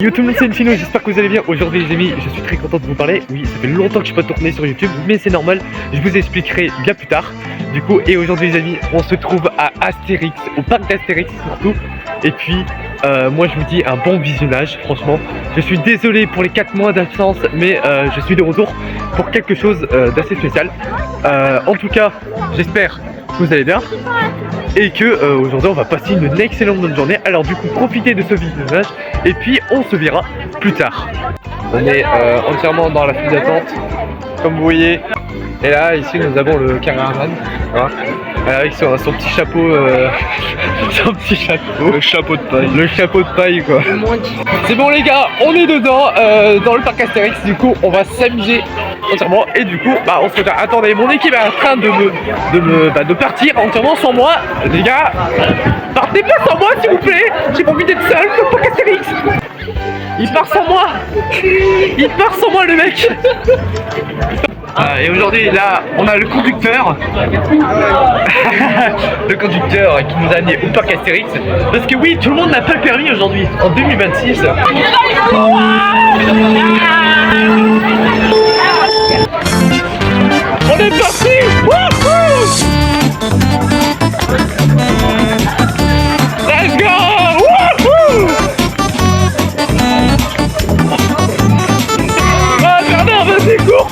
Yo tout le monde, c'est Inchino, j'espère que vous allez bien. Aujourd'hui les amis, je suis très content de vous parler. Oui, ça fait longtemps que je suis pas tourné sur YouTube, mais c'est normal, je vous expliquerai bien plus tard. Du coup, et aujourd'hui les amis, on se trouve à Astérix, au parc d'Astérix surtout. Et puis, moi je vous dis un bon visionnage, franchement. Je suis désolé pour les 4 mois d'absence, mais je suis de retour pour quelque chose d'assez spécial. En tout cas, j'espère que vous allez bien. Et que aujourd'hui on va passer une excellente bonne journée. Alors du coup profitez de ce visionnage et puis on se verra plus tard. On est entièrement dans la file d'attente comme vous voyez. Et là ici nous avons le caméraman avec son petit chapeau son petit chapeau. Le chapeau de paille. Le chapeau de paille quoi. C'est bon les gars, on est dedans dans le parc Astérix. Du coup on va s'amuser entièrement et du coup on se retrouve. Attendez, mon équipe est en train de partir entièrement sans moi. Les gars, partez pas sans moi s'il vous plaît. J'ai pas envie d'être seul dans le parc Astérix. Il part sans moi. Il part sans moi le mec. Et aujourd'hui là on a le conducteur le conducteur qui nous a amené au parc Astérix. Parce que oui, tout le monde n'a pas le permis aujourd'hui en 2026. On est parti. Wouhou. Let's go. Wouhou. Ah Bernard, vas-y cours.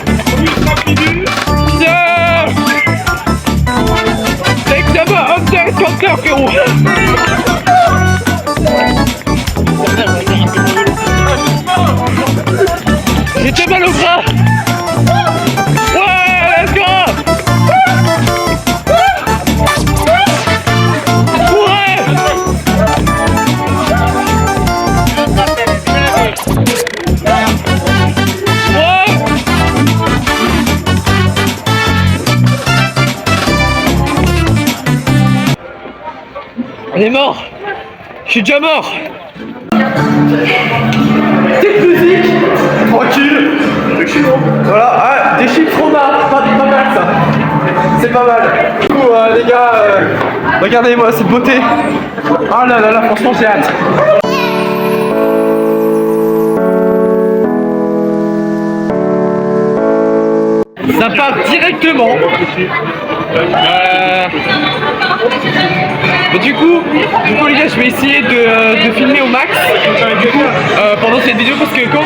Frérot. J'ai mal au bras. Ouais, let's go. Ouais. On est mort. Je suis déjà mort. Petite musique. Tranquille. Voilà, des chiffres romains. Pas mal ça. C'est pas mal. Du coup les gars, regardez-moi cette beauté. Oh là là là, franchement j'ai hâte. Ça part directement. Du coup les gars, je vais essayer de filmer au max pendant cette vidéo parce que comme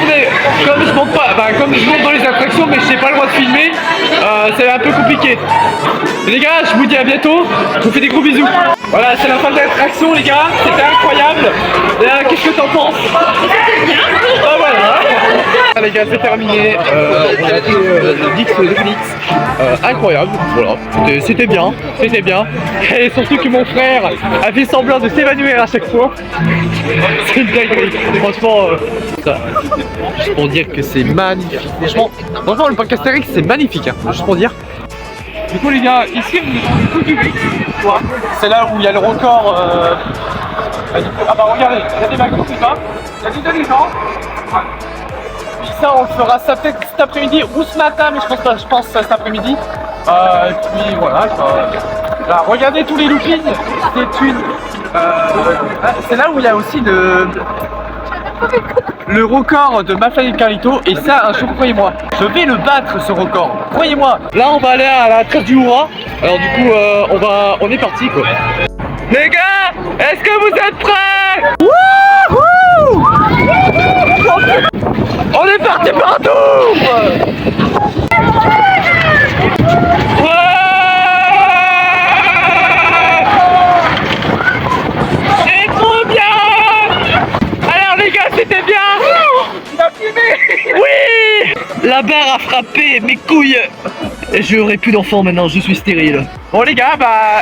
je monte dans les attractions mais je n'ai pas le droit de filmer, c'est un peu compliqué. Les gars, je vous dis à bientôt, je vous fais des gros bisous. Voilà, c'est la fin de l'attraction les gars, c'était incroyable. Qu'est-ce que t'en penses? Ah voilà. Les gars, c'est terminé, on a été Dix de Phoenix, incroyable, voilà, c'était bien, et surtout que mon frère a fait semblant de s'évanouir à chaque fois, c'est une dinguerie, franchement, ça, juste pour dire que c'est magnifique, franchement, le parc Astérix c'est magnifique, hein, juste pour dire. Du coup les gars, ici on est dans le tout public, c'est là où il y a le record, ah bah regardez, il y a des wagons, c'est pas, il y a des gens. Ça on le fera ça peut-être cet après-midi ou ce matin, mais je pense cet après-midi. Et puis voilà, là, regardez tous les loopings, c'est là où il y a aussi le record de McFly et Carlito, et ça un jour, croyez-moi, je vais le battre ce record, croyez-moi. Là on va aller à la trace du Hurrah, alors du coup on est parti quoi. Les gars, est-ce que vous êtes prêts? Wouhou! On est parti partout! Ouais! C'est trop bien! Alors les gars, c'était bien! Il a fumé! Oui! La barre a frappé mes couilles! Et j'aurai plus d'enfants maintenant, je suis stérile. Bon les gars,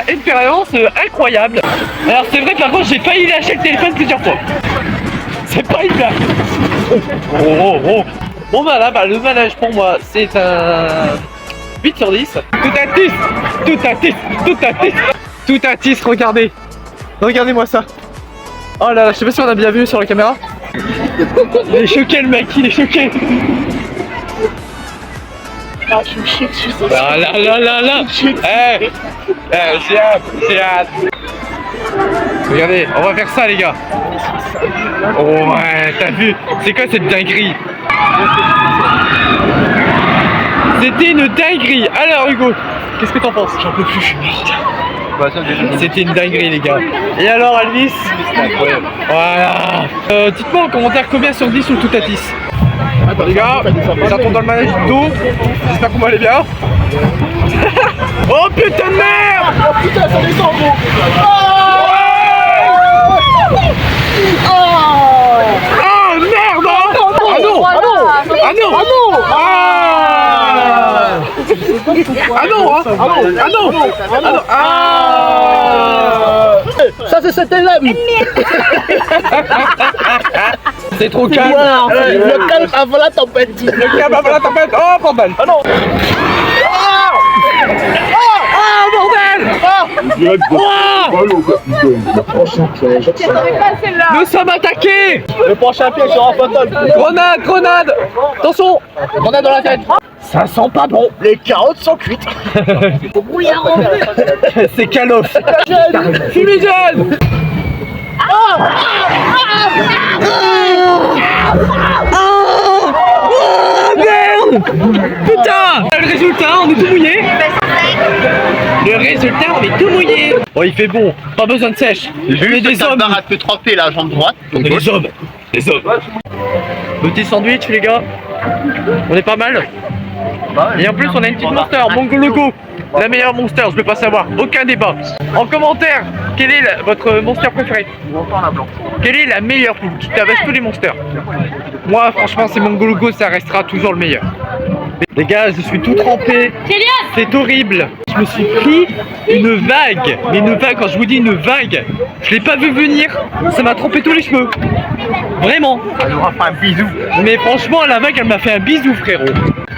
expérience incroyable. Alors c'est vrai par contre j'ai failli lâcher le téléphone plusieurs fois. C'est pas une blague. Bon là, le manège pour moi c'est un 8 sur 10. Tout à 10, regardez. Regardez-moi ça. Oh là là, je sais pas si on a bien vu sur la caméra. Il est choqué le mec, il est choqué. Ah, je me chute, je suis là. Là. J'ai hâte. Regardez, on va faire ça les gars. Oh ouais, t'as vu? C'est quoi cette dinguerie? C'était une dinguerie. Alors Hugo, qu'est-ce que t'en penses? J'en peux plus. C'était une dinguerie les gars. Et alors Alvis? Voilà. Dites-moi en commentaire combien sur 10 ou tout à 10. Les gars, ça tombe dans le manège d'eau. J'espère qu'on va aller bien. Oh putain de merde! Oh putain, ça descend gros! Oh merde! Ah non! Ah non! Ah non! Ah non! Ah non! Ah non! Ah! Ça c'est cet élève! C'est trop calme! Le calme avant la tempête! Le calme avant la tempête! Oh bordel! Ah non! Nous sommes attaqués! Le prochain pied sera fatal! Grenade! Grenade! Attention! Grenade dans la tête! Ça sent pas bon! Les carottes sont cuites! C'est calof! Fumigène! Merde! Putain! Le résultat, on est tout mouillé! Le résultat, on est tout mouillé! Oh, il fait bon, pas besoin de sèche! On est des hommes! Barre peut tremper la jambe droite! On est des hommes! Des hommes! Petit sandwich, les gars! On est pas mal! Et en plus, on a une petite monster, Mongo Logo! La meilleure monster, je peux pas savoir, aucun débat! En commentaire, quelle est votre monster préférée? Quelle est la meilleure poule qui tabasse tous les monsters? Moi, franchement, c'est Mongo Logo, ça restera toujours le meilleur. Les gars, je suis tout trempé. C'est horrible. Je me suis pris une vague. Mais une vague, quand je vous dis une vague, je l'ai pas vu venir. Ça m'a trempé tous les cheveux. Vraiment. Elle aura fait un bisou! Mais franchement, la vague, elle m'a fait un bisou, frérot.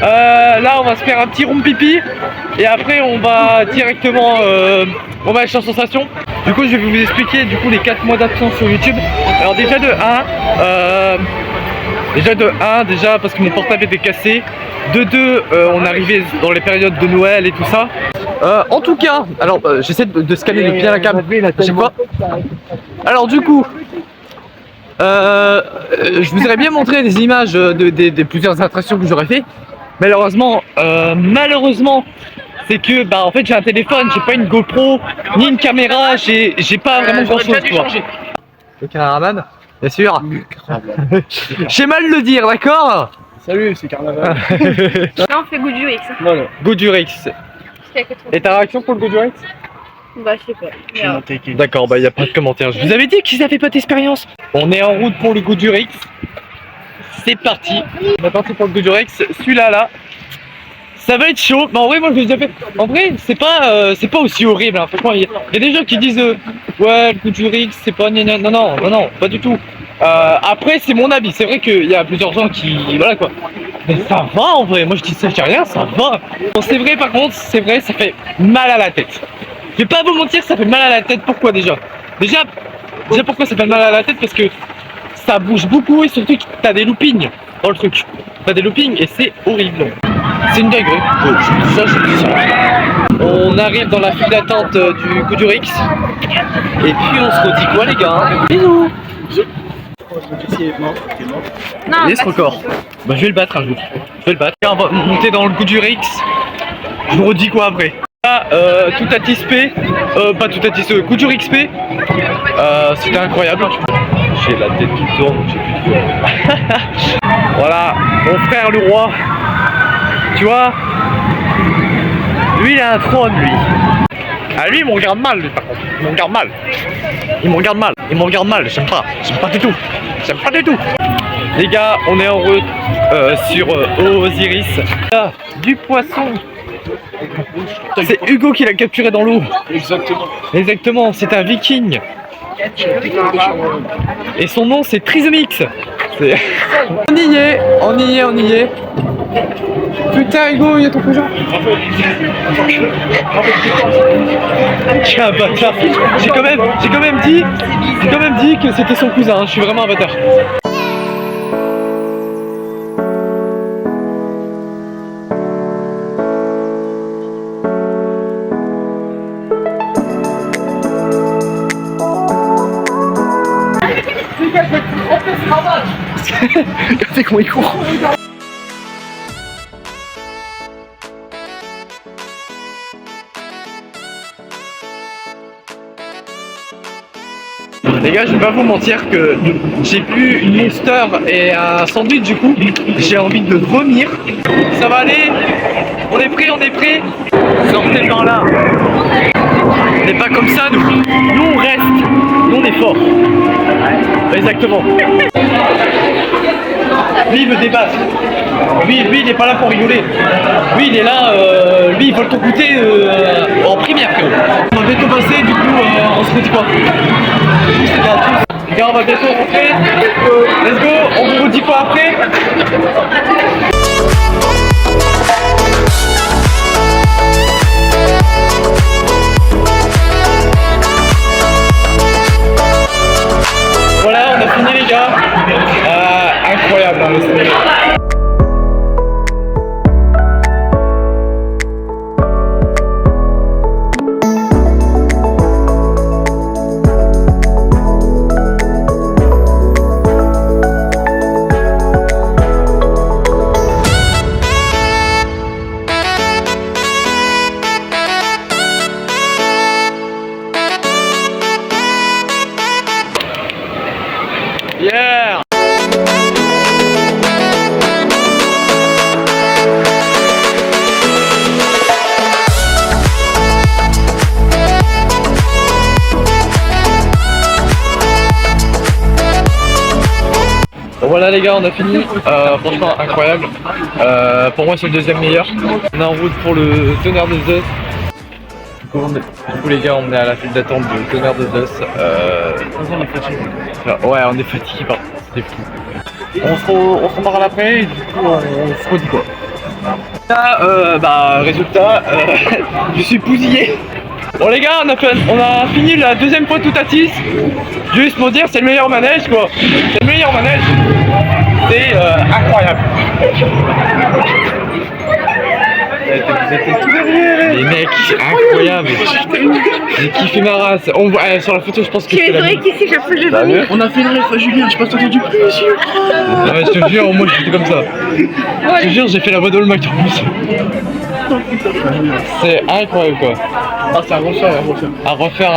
Là, on va se faire un petit room pipi. Et après, on va directement... on va acheter en sensation. Du coup, je vais vous expliquer du coup les 4 mois d'absence sur YouTube. Alors déjà de 1, déjà parce que mon portable était cassé. De 2, on arrivait dans les périodes de Noël et tout ça. En tout cas, alors j'essaie de scanner bien la cam à chaque fois. Alors du coup, je vous aurais bien montré des images des plusieurs attractions que j'aurais fait. Malheureusement, c'est que en fait j'ai un téléphone, j'ai pas une GoPro ni une caméra, j'ai pas vraiment grand chose quoi. Le cameraman, bien sûr. J'ai mal le dire, d'accord? Salut, c'est Carnaval! Non, on fait goût du X. Voilà. Goodurix. Et ta réaction pour le Goodurix? Bah, je sais pas. Mais, D'accord, il n'y a pas de commentaire. Je vous avais dit qu'ils avaient pas d'expérience. On est en route pour le Goodurix. C'est parti. On est parti pour le Goodurix. Celui-là, là. Ça va être chaud. Mais en vrai, moi, je l'ai déjà fait. En vrai, c'est pas aussi horrible. Hein. Franchement, il y a des gens qui disent ouais, le Goodurix, c'est pas... Non, pas du tout. Après, c'est mon avis. C'est vrai qu'il y a plusieurs gens qui... Voilà, quoi. Mais ça va, en vrai. Moi, je dis ça, je dis rien, ça va. Bon, c'est vrai, par contre, c'est vrai, ça fait mal à la tête. Je vais pas vous mentir, ça fait mal à la tête. Pourquoi déjà pourquoi ça fait mal à la tête? Parce que ça bouge beaucoup et surtout que t'as des loopings dans le truc. T'as des loopings et c'est horrible. C'est une dinguerie. Je dis ça. On arrive dans la file d'attente du Goodurix. Et puis on se redit quoi les gars? Bisous. non, Et ce record. Bah je vais le battre un jour. Je vais le battre. On va monter dans le Goodurix. Je vous redis quoi après? Là, tout à TISP, pas tout à TISP, Goodurix P. C'était incroyable. J'ai la tête qui tourne, j'ai plus de voix. Voilà, mon frère le roi. Tu vois, lui il a un trône lui. Ah lui il me regarde mal lui par contre. Il me regarde mal. Il me regarde mal. J'aime pas du tout. Les gars, on est en route sur Osiris. Là, du poisson. C'est Hugo qui l'a capturé dans l'eau. Exactement, c'est un viking. Et son nom c'est Trisomix. On y est. Putain Hugo, il y a ton cousin. Quel bâtard. J'ai quand même dit que c'était son cousin, hein. Je suis vraiment un bâtard. Regardez comment il court. Les gars, je vais pas vous mentir que j'ai bu une Monster et un sandwich, du coup j'ai envie de vomir. Ça va aller? On est prêts, on est prêts? Sortez par là. On n'est pas comme ça, nous. Nous on reste, nous on est fort. Exactement. Lui il me dépasse. Lui il est pas là pour rigoler. Lui il est là, lui il veut ton goûter en première. On va bientôt passer, du coup on se redit quoi? Les gars, on va bientôt rentrer. Let's go, on vous redit quoi après? Voilà, on a fini les gars. Incroyable, hein, le cinéma. Yeah! Voilà les gars, on a fini. Franchement incroyable. Pour moi c'est le deuxième meilleur. On est en route pour le Tonnerre de Zeus. Du coup les gars, on est à la file d'attente du Tonnerre de Zeus. On est fatigué. Ouais, on est fatigué par contre, c'est fou. On se remarre après et du coup on se redit quoi. Là, résultat, je suis bousillé. Bon les gars, on a fini la deuxième fois tout à 6. Juste pour dire, c'est le meilleur manège quoi. C'est le meilleur manège. C'est incroyable. Les mecs, incroyable. J'ai kiffé ma race. On voit sur la photo, je pense que c'est la vrai qu'ici, chaque fois que je vais On a fait une rêve à Julien, je sais pas si t'as entendu. Ouais, je te jure, moi j'étais comme ça. Je te jure, j'ai fait la voix de Mac en plus. C'est incroyable quoi. Ah, c'est à refaire, à refaire.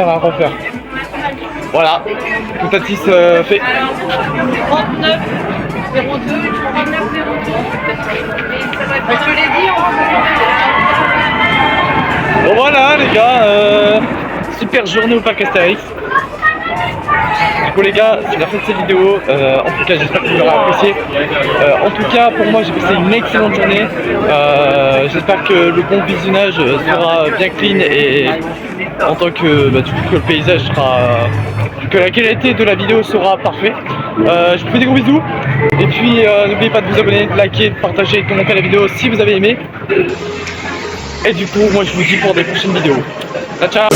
À refaire. Voilà, tout à 6 fait. 39, 02, 39, 02. Je l'ai dit, Bon voilà les gars, super journée au parc Astérix. Du coup les gars, c'est la fin de cette vidéo. En tout cas j'espère que vous l'aurez apprécié. En tout cas pour moi j'ai passé une excellente journée. J'espère que le bon visionnage sera bien clean et en tant que, du coup, que le paysage sera, que la qualité de la vidéo sera parfaite. Je vous fais des gros bisous. Et puis n'oubliez pas de vous abonner, de liker, de partager, de commenter la vidéo si vous avez aimé. Et du coup moi je vous dis pour des prochaines vidéos. Ciao ciao.